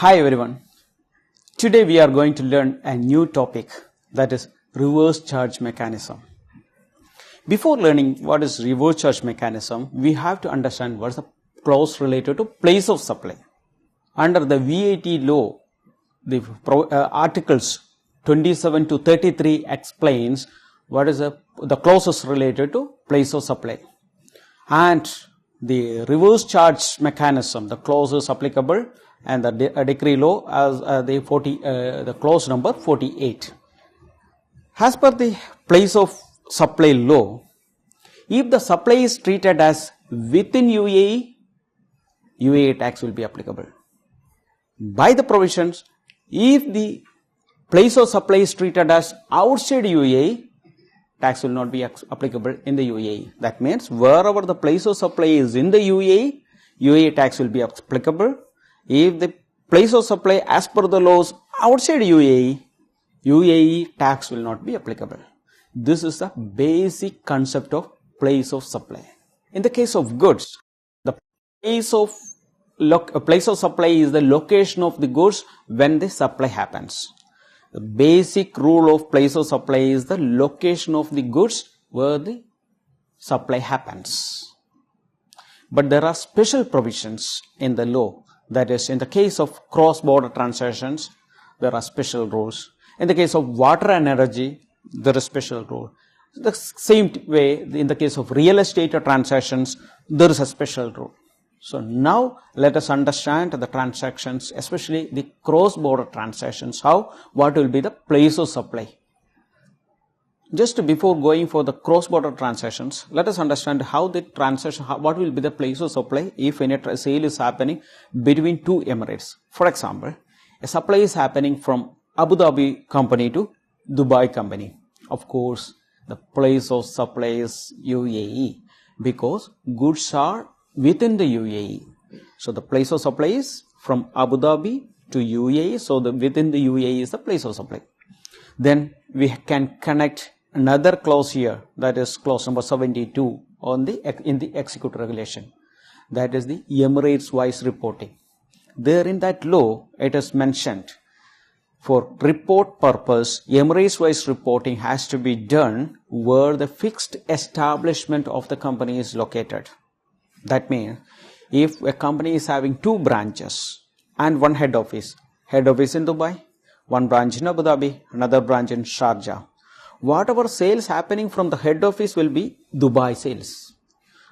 Hi everyone. Today we are going to learn a new topic, that is reverse charge mechanism. Before learning what is reverse charge mechanism, we have to understand what is the clause related to place of supply. Under the VAT law, the articles 27 to 33 explains what is the clauses related to place of supply. And the reverse charge mechanism, the clauses applicable and the decree law as the clause number 48. As per the place of supply law, if the supply is treated as within UAE, UAE tax will be applicable. By the provisions, if the place of supply is treated as outside UAE, tax will not be applicable in the UAE. That means wherever the place of supply is in the UAE, UAE tax will be applicable. If the place of supply as per the laws outside UAE, UAE tax will not be applicable. This is the basic concept of place of supply. In the case of goods, the place of supply is the location of the goods when the supply happens. The basic rule of place of supply is the location of the goods where the supply happens. But there are special provisions in the law. That is, in the case of cross-border transactions, there are special rules. In the case of water and energy, there is special rule. The same way, in the case of real estate transactions, there is a special rule. So now let us understand the transactions, especially the cross-border transactions, what will be the place of supply. Just before going for the cross-border transactions, let us understand how the transaction, what will be the place of supply if any sale is happening between two Emirates. For example, a supply is happening from Abu Dhabi company to Dubai company. Of course, the place of supply is UAE because goods are within the UAE. So the place of supply is from Abu Dhabi to UAE. So within the UAE is the place of supply. Then we can connect another clause here, that is clause number 72 in the executive regulation. That is the Emirates wise reporting. There in that law, it is mentioned for report purpose, Emirates wise reporting has to be done where the fixed establishment of the company is located. That means if a company is having two branches and one head office in Dubai, one branch in Abu Dhabi, another branch in Sharjah, whatever sales happening from the head office will be Dubai sales.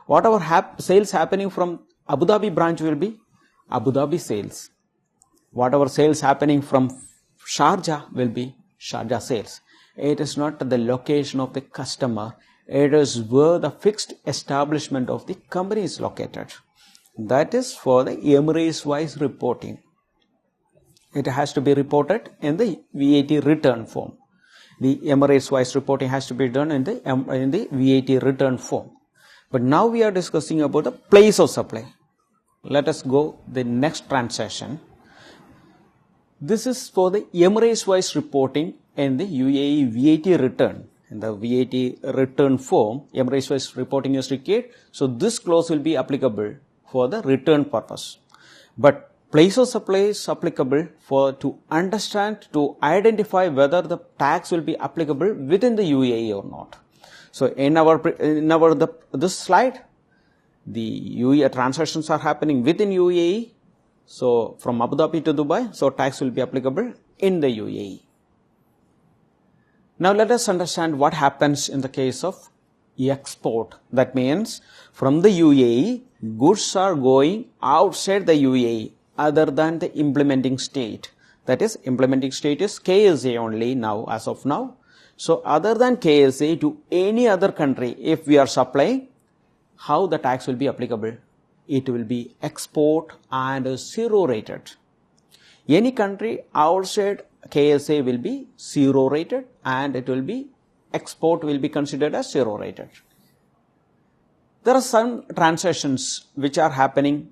Whatever sales happening from Abu Dhabi branch will be Abu Dhabi sales. Whatever sales happening from Sharjah will be Sharjah sales. It is not the location of the customer. It is where the fixed establishment of the company is located. That is for the Emirates wise reporting. It has to be reported in the VAT return form. The Emirates wise reporting has to be done in the VAT return form. But now we are discussing about the place of supply. Let us go the next transaction. This is for the Emirates wise reporting in the UAE VAT return. In the VAT return form, Emirates wise reporting is required. So this clause will be applicable for the return purpose. But place of supply is applicable to understand, to identify whether the tax will be applicable within the UAE or not. So in this slide, the UAE transactions are happening within UAE. So from Abu Dhabi to Dubai, so tax will be applicable in the UAE. Now let us understand what happens in the case of export. That means from the UAE, goods are going outside the UAE other than the implementing state. That is, implementing state is KSA only now, as of now. So other than KSA to any other country, if we are supplying, how the tax will be applicable? It will be export and zero rated. Any country outside KSA will be zero rated and it will be export will be considered as zero rated. There are some transactions which are happening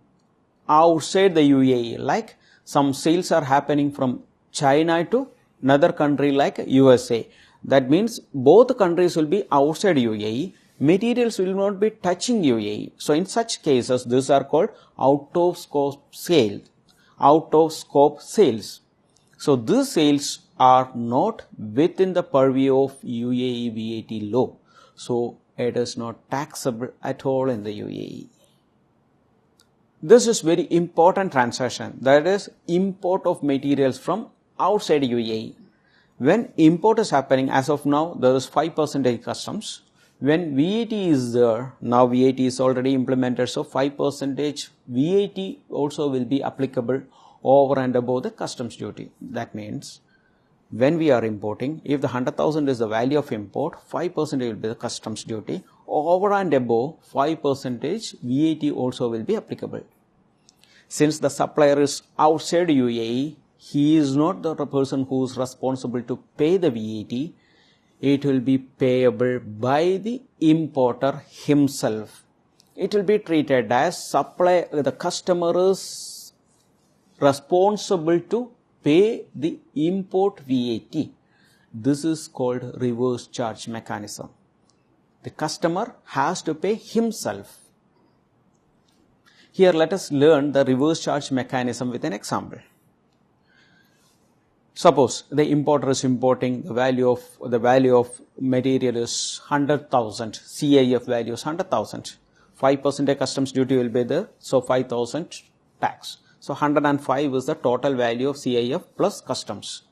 outside the UAE, like some sales are happening from China to another country like USA. That means both countries will be outside UAE. Materials will not be touching UAE. So in such cases, these are called out of scope sale. out of scope sales. So these sales are not within the purview of UAE VAT law. So it is not taxable at all in the UAE. This is very important transaction, that is import of materials from outside UAE. When import is happening, as of now, there is 5% customs. When VAT is there, now VAT is already implemented, so 5% VAT also will be applicable over and above the customs duty. That means when we are importing, if the 100,000 is the value of import, 5% will be the customs duty. Over and above, 5% VAT also will be applicable. Since the supplier is outside UAE, he is not the person who is responsible to pay the VAT. It will be payable by the importer himself. It will be treated as the customer is responsible to pay the import VAT. This is called reverse charge mechanism. The customer has to pay himself. Here let us learn the reverse charge mechanism with an example. Suppose the importer is importing the value of material is 100,000, CIF value is 100,000. 5% customs duty will be there, so 5,000 tax. So 105 is the total value of CIF plus customs.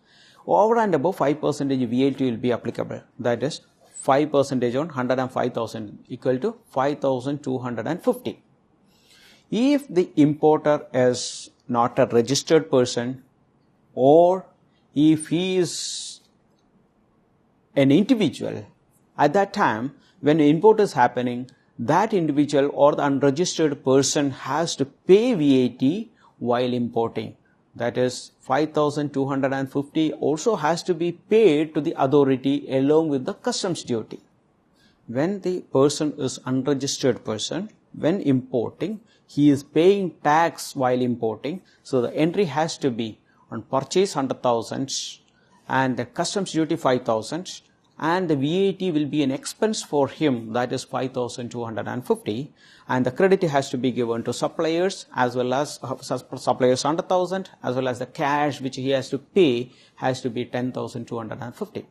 Over and above 5% VAT will be applicable. That is 5% on 105,000 equal to 5,250. If the importer is not a registered person, or if he is an individual, at that time when import is happening, that individual or the unregistered person has to pay VAT while importing. That is 5,250 also has to be paid to the authority along with the customs duty. When the person is unregistered person, when importing, he is paying tax while importing. So the entry has to be on purchase 100,000 and the customs duty 5,000, and the VAT will be an expense for him, that is 5,250, and the credit has to be given to suppliers as well as suppliers 100,000, as well as the cash which he has to pay has to be 10,250.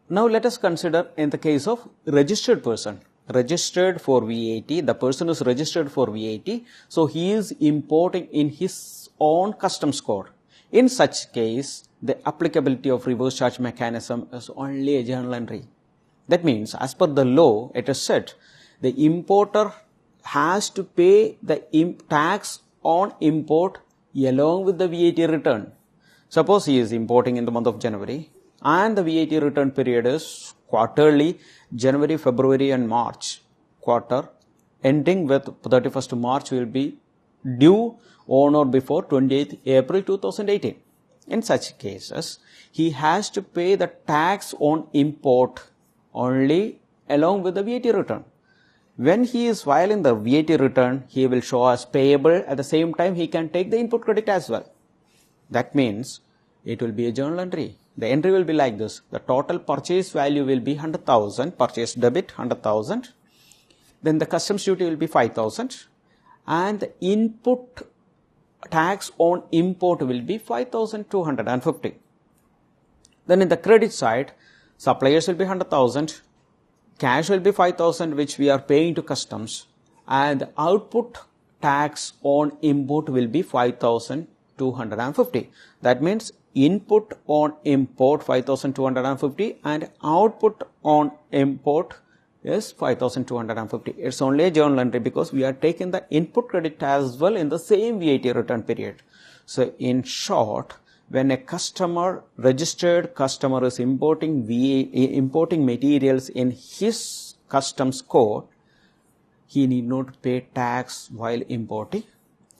Now let us consider in the case of registered person. Registered for VAT, the person is registered for VAT, so he is importing in his own customs code. In such case, the applicability of reverse charge mechanism is only a journal entry. That means, as per the law, it is said, the importer has to pay the tax on import along with the VAT return. Suppose he is importing in the month of January, and the VAT return period is quarterly, January, February and March quarter, ending with 31st March will be due on or before 28th April 2018. In such cases, he has to pay the tax on import only along with the VAT return. When he is filing the VAT return, he will show as payable. At the same time, he can take the input credit as well. That means it will be a journal entry. The entry will be like this. The total purchase value will be 100,000, purchase debit 100,000. Then the customs duty will be 5,000. And the input tax on import will be 5,250. Then in the credit side, suppliers will be 100,000. Cash will be 5,000 which we are paying to customs. And the output tax on import will be 5,250. That means input on import 5,250 and output on import is 5,250. It's only a journal entry because we are taking the input credit as well in the same VAT return period. So in short, when a registered customer is importing materials in his customs code, he need not pay tax while importing.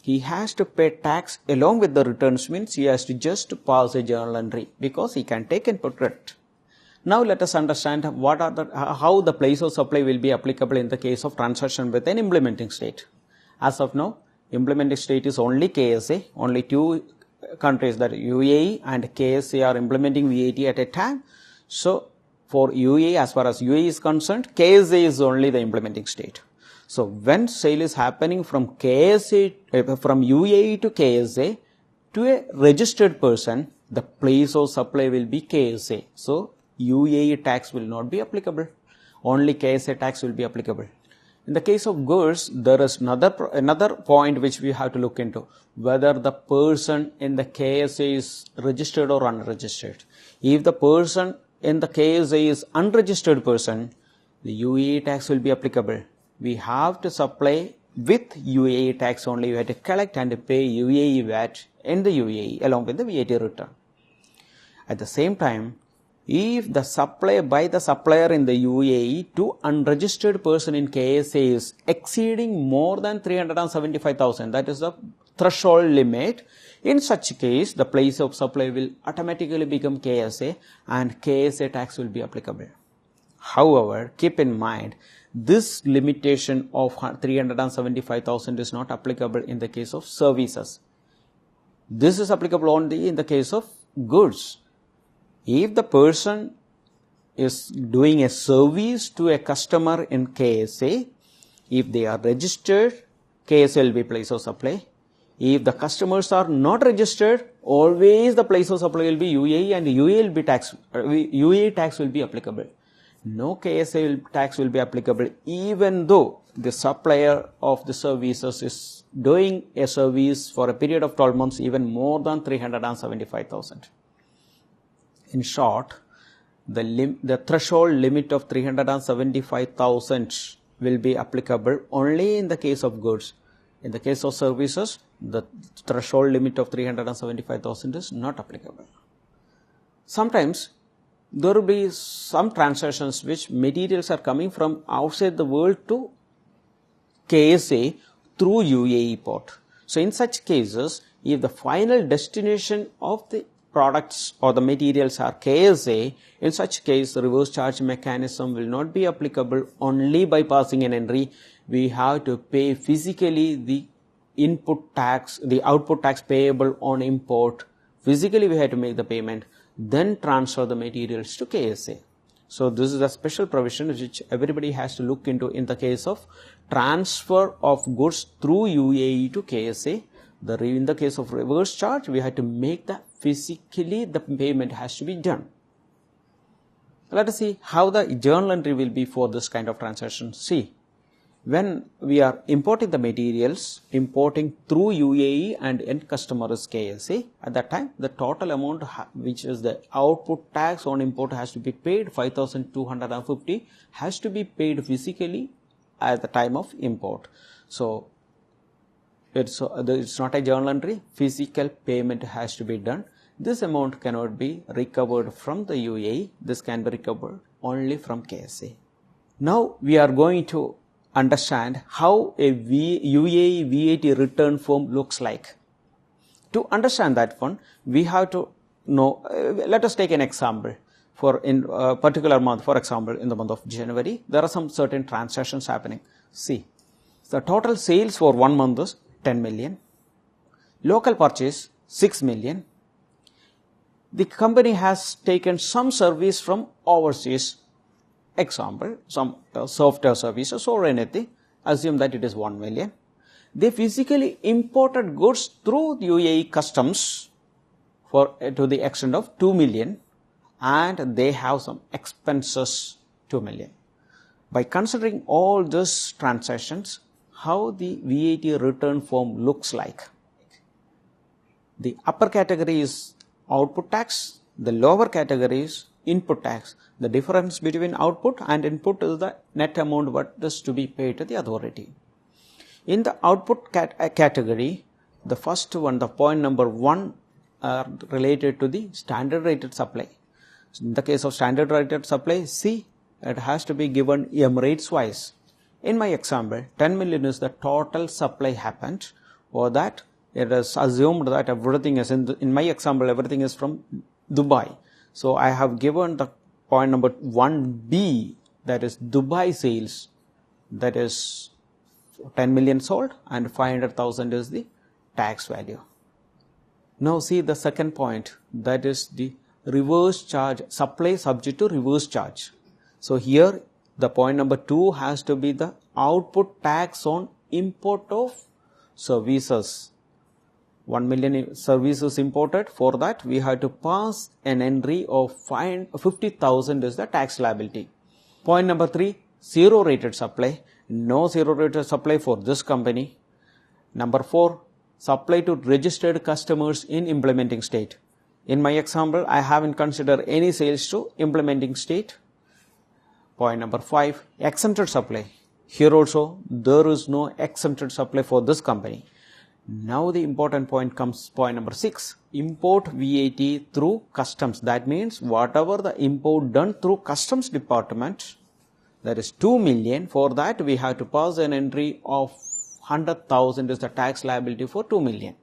He has to pay tax along with the returns, means he has to just pass a journal entry because he can take input credit. Now let us understand how the place of supply will be applicable in the case of transaction with an implementing state. As of now, implementing state is only KSA. Only two countries, that UAE and KSA, are implementing VAT at a time. So for UAE, as far as UAE is concerned, KSA is only the implementing state. So when sale is happening from UAE to KSA, To a registered person, the place of supply will be KSA. So, UAE tax will not be applicable. Only KSA tax will be applicable. In the case of goods, there is another point which we have to look into, whether the person in the KSA is registered or unregistered. If the person in the KSA is unregistered person, the UAE tax will be applicable. We have to supply with UAE tax only. We have to collect and pay UAE VAT in the UAE along with the VAT return. At the same time, if the supply by the supplier in the UAE to unregistered person in KSA is exceeding more than 375,000, that is the threshold limit, in such case, the place of supply will automatically become KSA and KSA tax will be applicable. However, keep in mind, this limitation of 375,000 is not applicable in the case of services. This is applicable only in the case of goods. If the person is doing a service to a customer in KSA, if they are registered, KSA will be place of supply. If the customers are not registered, always the place of supply will be UAE and UAE tax will be applicable. No KSA tax will be applicable even though the supplier of the services is doing a service for a period of 12 months even more than 375,000. In short, the threshold limit of 375,000 will be applicable only in the case of goods. In the case of services, the threshold limit of 375,000 is not applicable. Sometimes there will be some transactions which materials are coming from outside the world to KSA through UAE port. So in such cases, if the final destination of the products or the materials are KSA, in such case the reverse charge mechanism will not be applicable only by passing an entry. We have to pay physically the input tax, the output tax payable on import. Physically we have to make the payment, then transfer the materials to KSA. So this is a special provision which everybody has to look into in the case of transfer of goods through UAE to KSA. In the case of reverse charge, we have to make the physically the payment has to be done. Let us see how the journal entry will be for this kind of transaction. See, when we are importing the materials, importing through UAE and end customer is KSA, at that time the total amount which is the output tax on import has to be paid, 5,250 has to be paid physically at the time of import. So it's not a journal entry, physical payment has to be done. This amount cannot be recovered from the UAE, this can be recovered only from KSA. Now we are going to understand how a UAE VAT return form looks like. To understand that one, we have to know, let us take an example. For in a particular month, for example, in the month of January, there are some certain transactions happening. See, the total sales for 1 month is 10 million. Local purchase 6 million. The company has taken some service from overseas. Example, some software services or anything. Assume that it is 1 million. They physically imported goods through the UAE customs to the extent of 2 million. And they have some expenses 2 million. By considering all these transactions, how the VAT return form looks like. The upper category is output tax, the lower category is input tax. The difference between output and input is the net amount what is to be paid to the authority. In the output category, the first one, the point number 1 are related to the standard rated supply. In the case of standard rated supply, see, it has to be given Emirates wise. In my example, 10 million is the total supply happened, or that it is assumed that everything is in my example, everything is from Dubai. So I have given the point number 1B, that is Dubai sales, that is 10 million sold and 500,000 is the tax value. Now see the second point, that is the reverse charge, supply subject to reverse charge. So here the point number 2 has to be the output tax on import of services. 1 million services imported. For that, we have to pass an entry of 50,000 is the tax liability. Point number 3, zero rated supply. No zero rated supply for this company. Number 4, supply to registered customers in implementing state. In my example, I haven't considered any sales to implementing state. Point number 5, exempted supply. Here also, there is no exempted supply for this company. Now the important point comes, point number 6, import VAT through customs. That means whatever the import done through customs department, that is 2 million. For that, we have to pass an entry of 100,000 is the tax liability for 2 million.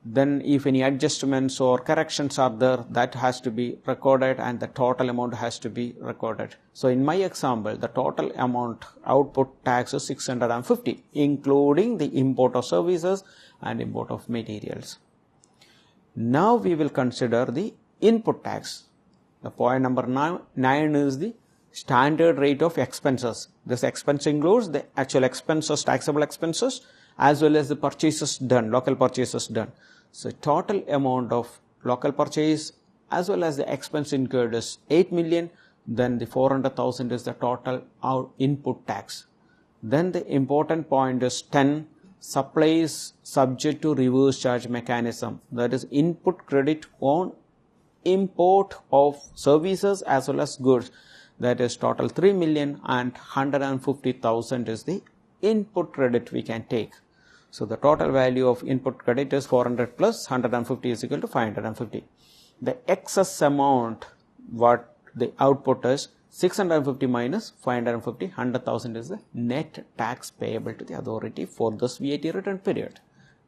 Then if any adjustments or corrections are there, that has to be recorded and the total amount has to be recorded. So in my example, the total amount output tax is 650, including the import of services and import of materials. Now we will consider the input tax. The point number 9 is the standard rate of expenses. This expense includes the actual expenses, taxable expenses, as well as the purchases done, local purchases done. So total amount of local purchase as well as the expense incurred is 8 million. Then the 400,000 is the total input tax. Then the important point is 10, supplies subject to reverse charge mechanism. That is input credit on import of services as well as goods. That is total 3 million and 150,000 is the input credit we can take. So the total value of input credit is 400 plus 150 is equal to 550. The excess amount what the output is 650 minus 550, 100,000 is the net tax payable to the authority for this VAT return period.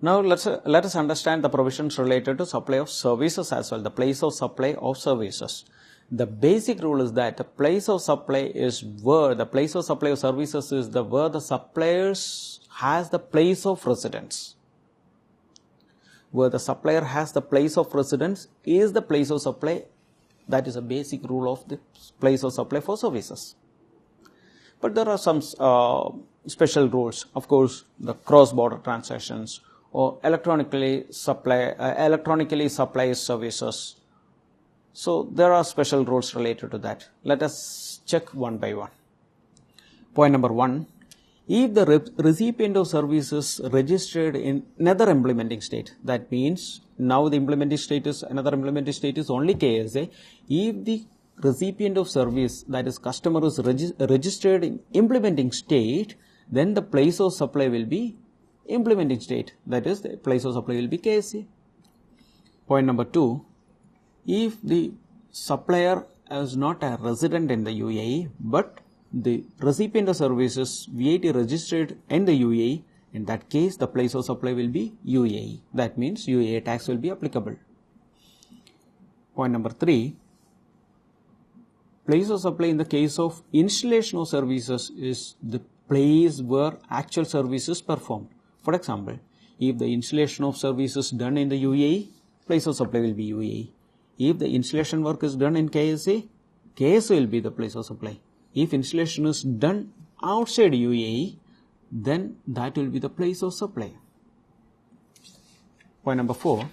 Now let us understand the provisions related to supply of services as well, the place of supply of services. The basic rule is that the place of supply is where the place of supply of services is the where the suppliers has the place of residence. Where the supplier has the place of residence is the place of supply. That is a basic rule of the place of supply for services. But there are some special rules. Of course, the cross-border transactions or electronically supply services. So there are special rules related to that. Let us check one by one. Point number 1. If the recipient of services registered in another implementing state, that means now the implementing state is another implementing state is only KSA. If the recipient of service, that is customer, is registered in implementing state, then the place of supply will be implementing state. That is, the place of supply will be KSA. Point number 2. If the supplier is not a resident in the UAE, but the recipient of services VAT registered in the UAE, in that case the place of supply will be UAE. That means UAE tax will be applicable. Point number 3. Place of supply in the case of installation of services is the place where actual service is performed. For example, if the installation of service is done in the UAE, place of supply will be UAE. If the installation work is done in KSA, KSA will be the place of supply. If installation is done outside UAE, then that will be the place of supply. Point number 4.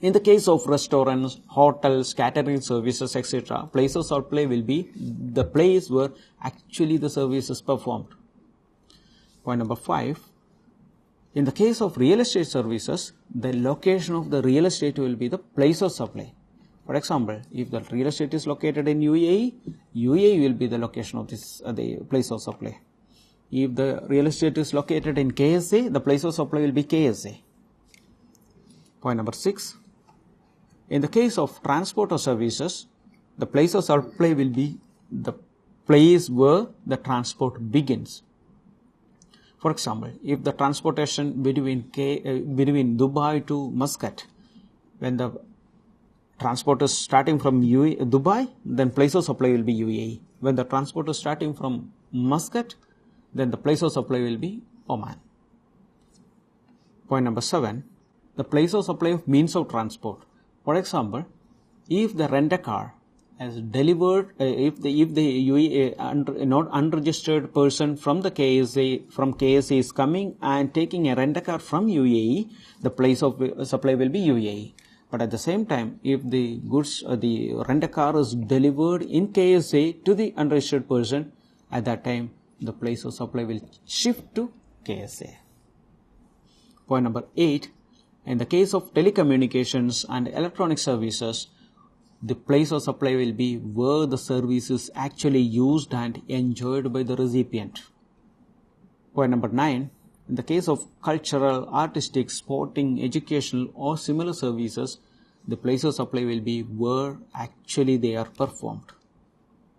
In the case of restaurants, hotels, catering services, etc., place of supply will be the place where actually the service is performed. Point number 5. In the case of real estate services, the location of the real estate will be the place of supply. For example, if the real estate is located in UAE, UAE will be the location of this the place of supply. If the real estate is located in KSA, the place of supply will be KSA. Point number 6. In the case of transport or services, the place of supply will be the place where the transport begins. For example, if the transportation between Dubai to Muscat, when the transport is starting from Dubai, then place of supply will be UAE. When the transport is starting from Muscat, then the place of supply will be Oman. Point number 7. The place of supply of means of transport. For example, if the rent-a-car has delivered, if the UAE not unregistered person from the KSA is coming and taking a rent a car from UAE, the place of supply will be UAE. But at the same time, if the goods, the rent a car is delivered in KSA to the unregistered person, at that time the place of supply will shift to KSA. Point number 8. In the case of telecommunications and electronic services, the place of supply will be where the service is actually used and enjoyed by the recipient. Point number 9. In the case of cultural, artistic, sporting, educational or similar services, the place of supply will be where actually they are performed.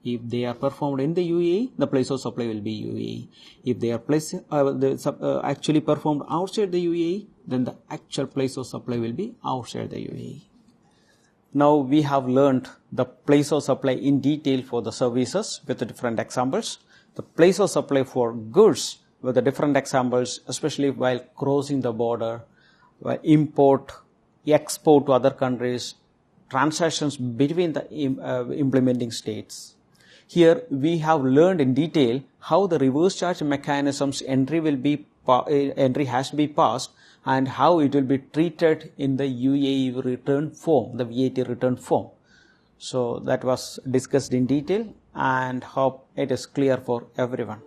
If they are performed in the UAE, the place of supply will be UAE. If they are actually performed outside the UAE, then the actual place of supply will be outside the UAE. Now we have learned the place of supply in detail for the services with the different examples. The place of supply for goods with the different examples, especially while crossing the border, while import, export to other countries, transactions between the implementing states. Here we have learned in detail how the reverse charge mechanism's entry has to be passed and how it will be treated in the UAE return form, the VAT return form. So that was discussed in detail and hope it is clear for everyone.